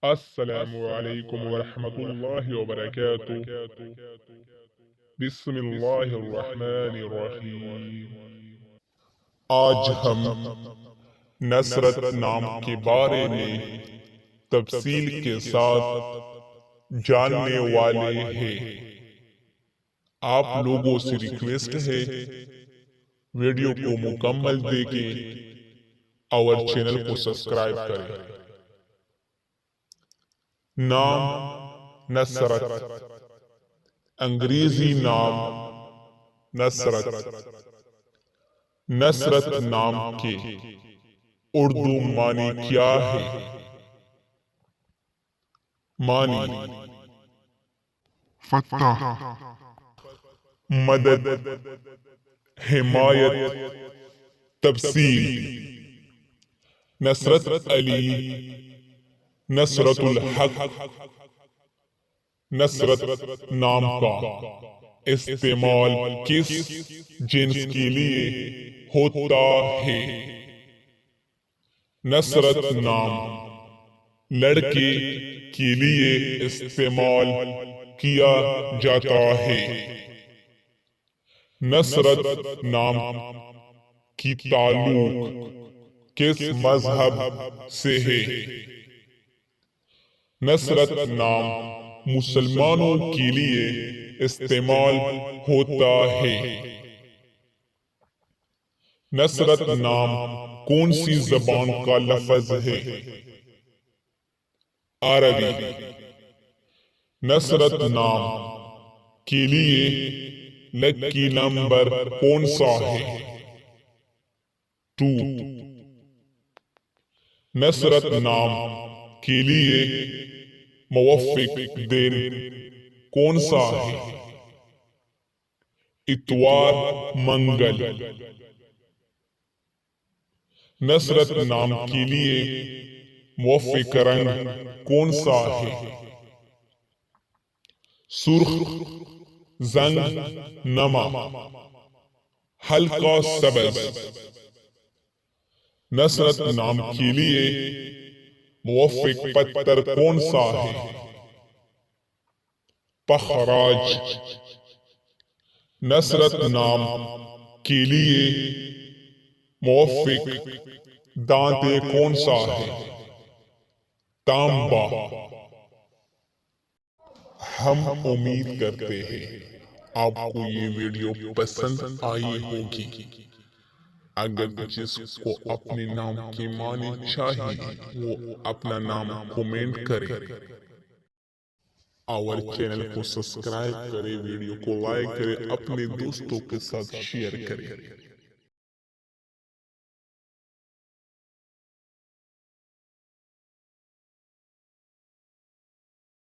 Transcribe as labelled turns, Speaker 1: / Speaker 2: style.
Speaker 1: السلام علیکم ورحمۃ اللہ وبرکاتہ۔ بسم اللہ الرحمن الرحیم۔ آج ہم نصرت نام کے بارے میں تفصیل کے ساتھ جاننے والے ہیں۔ آپ لوگوں سے ریکویسٹ ہے ویڈیو کو مکمل دیکھیں اور چینل کو سبسکرائب کریں۔ نام نصرت، انگریزی نام نصرت۔ نصرت نام کے اردو معنی کیا ہے؟ معنی: فتح، مدد، حمایت، تفسیل۔ نصرت علی، نصرت الحق۔ نصرت نام کا استعمال کس جنس کے لیے ہوتا ہے؟ نصرت نام لڑکے کے لیے استعمال کیا جاتا ہے۔ نصرت نام کی تعلق کس مذہب سے ہے؟ نصرت نام مسلمانوں کے لیے استعمال ہوتا ہے۔ نصرت نام کون سی زبان کا لفظ ہے؟ عربی۔ نصرت نام کے لیے لکی نمبر کون سا ہے؟ 2۔ نصرت نام کے لیے موافق دن کون سا ہے؟ اتوار، منگل۔ نصرت نام کے لیے موافق رنگ کون سا ہے؟ سرخ، زنگ نما، ہلکا سبز۔ نصرت نام کے لیے موافق پتھر کون سا ہے؟ پخراج۔ نصرت نام کے لیے موافق دانتے کون سا ہے؟ تانبا۔ ہم امید کرتے ہیں آپ کو یہ ویڈیو پسند آئی ہوگی۔ اگر جس کو اپنے نام کی معنی چاہیے وہ اپنا نام کومنٹ کرے اور چینل کو سبسکرائب کرے، ویڈیو کو لائک کرے، اپنے دوستوں کے ساتھ شیئر کرے۔